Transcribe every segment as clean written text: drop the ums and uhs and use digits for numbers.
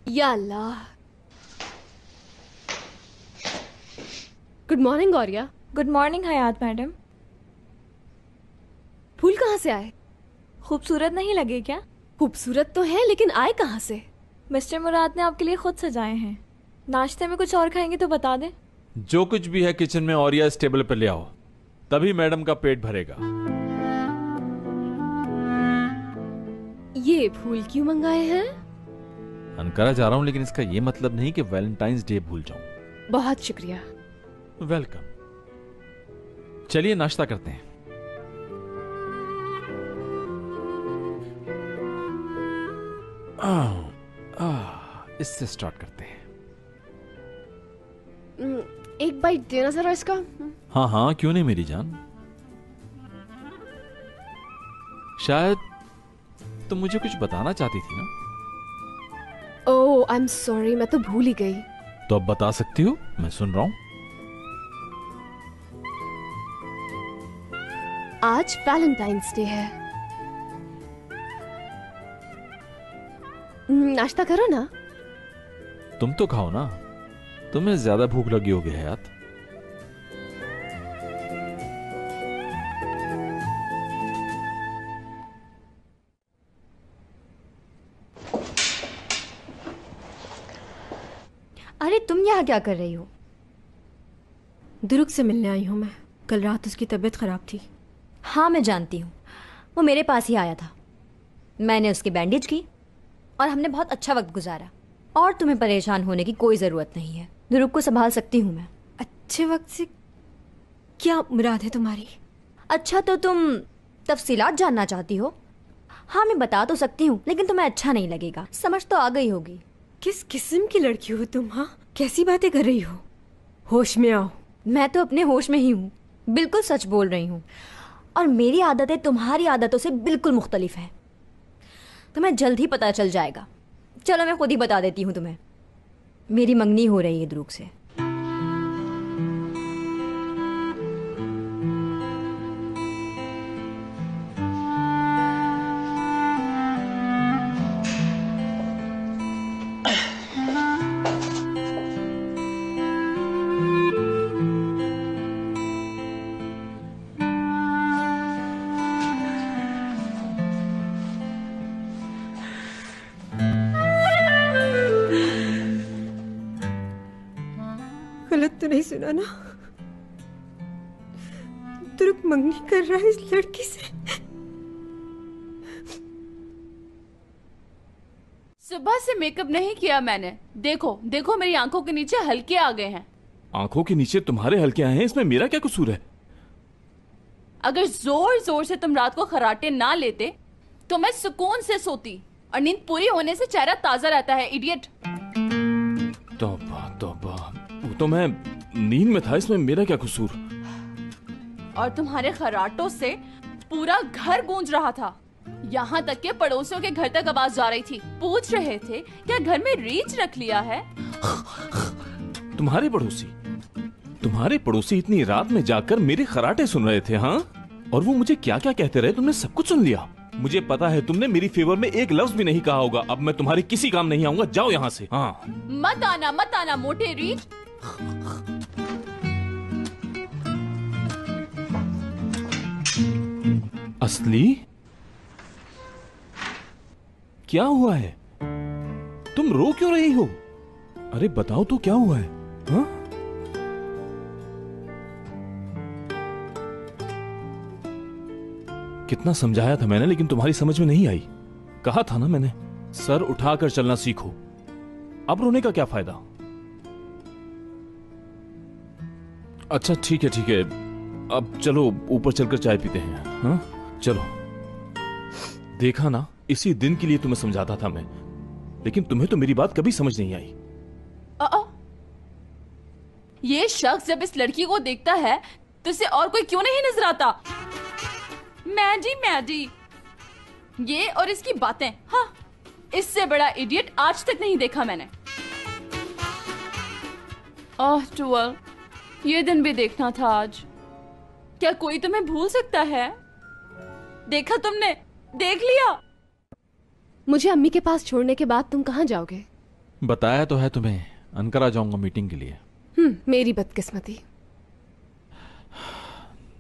या अल्लाह। Good morning Gauriya. Good morning हयात madam. फूल कहाँ से आए? खूबसूरत नहीं लगे क्या? खूबसूरत तो है लेकिन आए कहाँ से? मिस्टर मुराद ने आपके लिए खुद सजाए हैं। नाश्ते में कुछ और खाएंगे तो बता दें। जो कुछ भी है किचन में और या इस टेबल पर ले आओ, तभी मैडम का पेट भरेगा। ये फूल क्यों मंगाए हैं? अनकरा जा रहा हूं, लेकिन इसका ये मतलब नहीं कि वैलेंटाइंस डे भूल जाऊं। बहुत शुक्रिया। वेलकम। चलिए नाश्ता करते हैं। इससे स्टार्ट करते हैं। एक बाइट देना जरा इसका। हाँ हाँ, क्यों नहीं मेरी जान। शायद तुम मुझे कुछ बताना चाहती थी ना? ओह आई एम सॉरी, मैं तो भूल ही गई। तो अब बता सकती हो, मैं सुन रहा हूं। आज वैलेंटाइंस डे है। नाश्ता करो ना। तुम तो खाओ ना, तुम्हें ज्यादा भूख लगी होगी हयात। अरे तुम यहाँ क्या कर रही हो? दुरुक से मिलने आई हूँ मैं। कल रात उसकी तबीयत खराब थी। हाँ मैं जानती हूँ, वो मेरे पास ही आया था। मैंने उसकी बैंडेज की और हमने बहुत अच्छा वक्त गुजारा। और तुम्हें परेशान होने की कोई ज़रूरत नहीं है, दुरुक को संभाल सकती हूँ मैं। अच्छे वक्त से क्या मुराद है तुम्हारी? अच्छा तो तुम तफसीलात जानना चाहती हो? हाँ मैं बता तो सकती हूँ, लेकिन तुम्हें अच्छा नहीं लगेगा। समझ तो आ गई होगी। किस किस्म की लड़की हो तुम? हाँ कैसी बातें कर रही हो? होश में आओ। मैं तो अपने होश में ही हूँ, बिल्कुल सच बोल रही हूँ। और मेरी आदतें तुम्हारी आदतों से बिल्कुल मुख्तलिफ है। तुम्हें जल्द ही पता चल जाएगा। चलो मैं खुद ही बता देती हूँ तुम्हें। मेरी मंगनी हो रही है दुरुक से। गलत तो नहीं सुना ना? दुरुक मंगनी कर रहा है इस लड़की से। सुबह से मेकअप नहीं किया मैंने। देखो देखो मेरी आंखों के नीचे हल्के आ गए हैं। आंखों के नीचे तुम्हारे हल्के आए हैं, इसमें मेरा क्या कसूर है? अगर जोर जोर से तुम रात को खराटे ना लेते तो मैं सुकून से सोती, और नींद पूरी होने से चेहरा ताजा रहता है। इडियट। तौबा तौबा, वो तो मैं नींद में था, इसमें मेरा क्या कसूर? और तुम्हारे खराटों से पूरा घर गूंज रहा था। यहाँ तक के पड़ोसियों के घर तक आवाज जा रही थी। पूछ रहे थे क्या घर में रीछ रख लिया है। तुम्हारे पड़ोसी इतनी रात में जाकर मेरे खराटे सुन रहे थे? हाँ, और वो मुझे क्या क्या कहते रहे, तुमने सब कुछ सुन लिया? मुझे पता है तुमने मेरी फेवर में एक लफ्ज भी नहीं कहा होगा। अब मैं तुम्हारे किसी काम नहीं आऊंगा, जाओ यहाँ से। हाँ मत आना मोटे रीछ। असली क्या हुआ है? तुम रो क्यों रही हो? अरे बताओ तो क्या हुआ है? हाँ? कितना समझाया था मैंने, लेकिन तुम्हारी समझ में नहीं आई। कहा था ना मैंने, सर उठाकर चलना सीखो। अब रोने का क्या फायदा? अच्छा ठीक है, अब चलो ऊपर चलकर चाय पीते हैं। हाँ चलो। देखा ना, इसी दिन के लिए तुम्हें समझाता था मैं, लेकिन तुम्हें तो मेरी बात कभी समझ नहीं आई। ये शख्स जब इस लड़की को देखता है तो इसे और कोई क्यों नहीं नजर आता? मैडी ये और इसकी बातें। हाँ, इससे बड़ा इडियट आज तक नहीं देखा मैंने। टुअल, ये दिन भी देखना था आज। क्या कोई तुम्हें भूल सकता है? देखा तुमने? देख लिया? मुझे अम्मी के पास छोड़ने के बाद तुम कहाँ जाओगे? बताया तो है तुम्हें, अनकरा जाऊंगा मीटिंग के लिए। मेरी बदकिस्मती।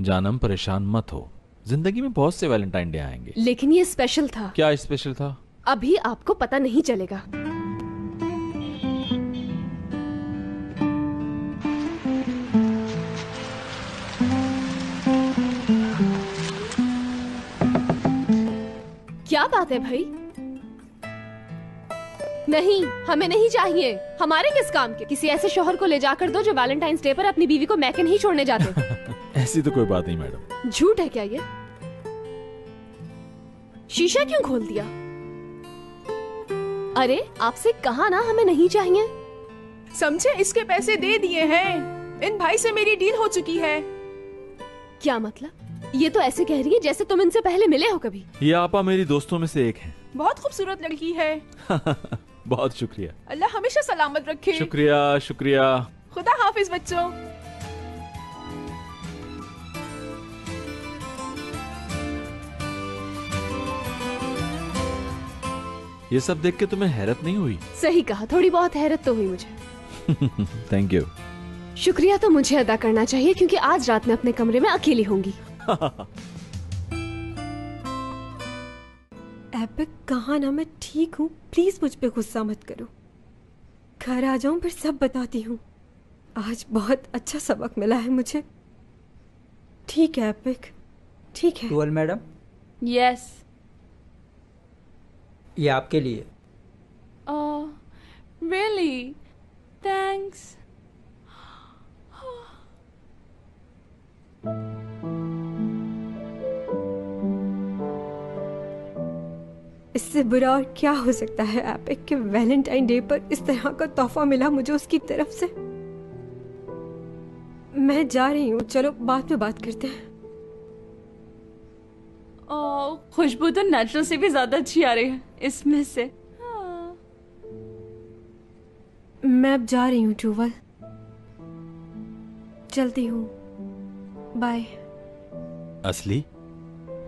जानम परेशान मत हो, जिंदगी में बहुत से वैलेंटाइन डे आएंगे। लेकिन ये स्पेशल था। क्या स्पेशल था? अभी आपको पता नहीं चलेगा। क्या बात है भाई? नहीं, हमें नहीं चाहिए। हमारे किस काम के? किसी ऐसे शौहर को ले जाकर दो जो वैलेंटाइंस डे पर अपनी बीवी को मैके नहीं छोड़ने जाते। ऐसी तो कोई बात नहीं मैडम। झूठ है क्या ये? शीशा क्यों खोल दिया? अरे आपसे कहा ना हमें नहीं चाहिए। समझे, इसके पैसे दे दिए हैं। इन भाई से मेरी डील हो चुकी है। क्या मतलब? ये तो ऐसे कह रही है जैसे तुम इनसे पहले मिले हो कभी। ये आपा मेरी दोस्तों में से एक है। बहुत खूबसूरत लड़की है। बहुत शुक्रिया। अल्लाह हमेशा सलामत रखे। शुक्रिया शुक्रिया। खुदा हाफिज बच्चों। ये सब देख के तुम्हें हैरत नहीं हुई? सही कहा, थोड़ी बहुत हैरत तो हुई मुझे। Thank you. शुक्रिया तो मुझे अदा करना चाहिए क्योंकि आज रात में अपने कमरे में अकेली होंगी। एपिक, कहा ना मैं ठीक हूँ। प्लीज मुझ पे गुस्सा मत करो। घर आ जाऊं फिर सब बताती हूँ। आज बहुत अच्छा सबक मिला है मुझे। ठीक है एपिक, ठीक है। टूवल मैडम, यस। ये आपके लिए। रियली? थैंक्स। इससे बुरा और क्या हो सकता है एपिक कि वैलेंटाइन डे पर इस तरह का तोहफा मिला मुझे उसकी तरफ से। मैं जा रही हूँ, चलो बाद में बात करते हैं। खुशबू तो नेचुरल से भी ज्यादा अच्छी आ रही है इसमें से। मैं अब जा रही हूँ टूवल, चलती हूँ, बाय। असली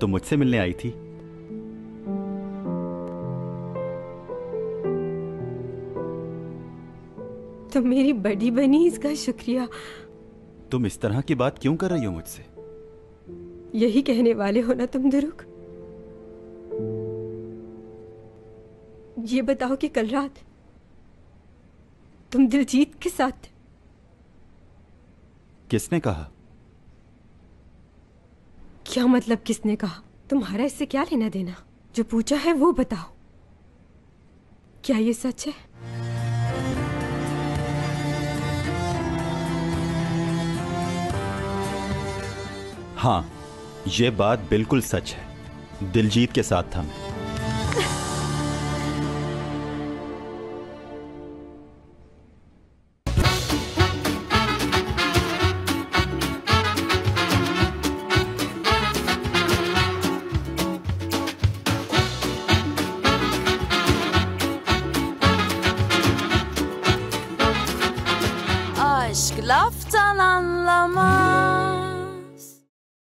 तो मुझसे मिलने आई थी। तो मेरी बड़ी बनी, इसका शुक्रिया। तुम इस तरह की बात क्यों कर रही हो मुझसे? यही कहने वाले हो ना तुम दुरुक? ये बताओ कि कल रात तुम दिलजीत के साथ। किसने कहा? क्या मतलब किसने कहा? तुम्हारा इससे क्या लेना देना? जो पूछा है वो बताओ, क्या ये सच है? हाँ, ये बात बिल्कुल सच है। दिलजीत के साथ था मैं।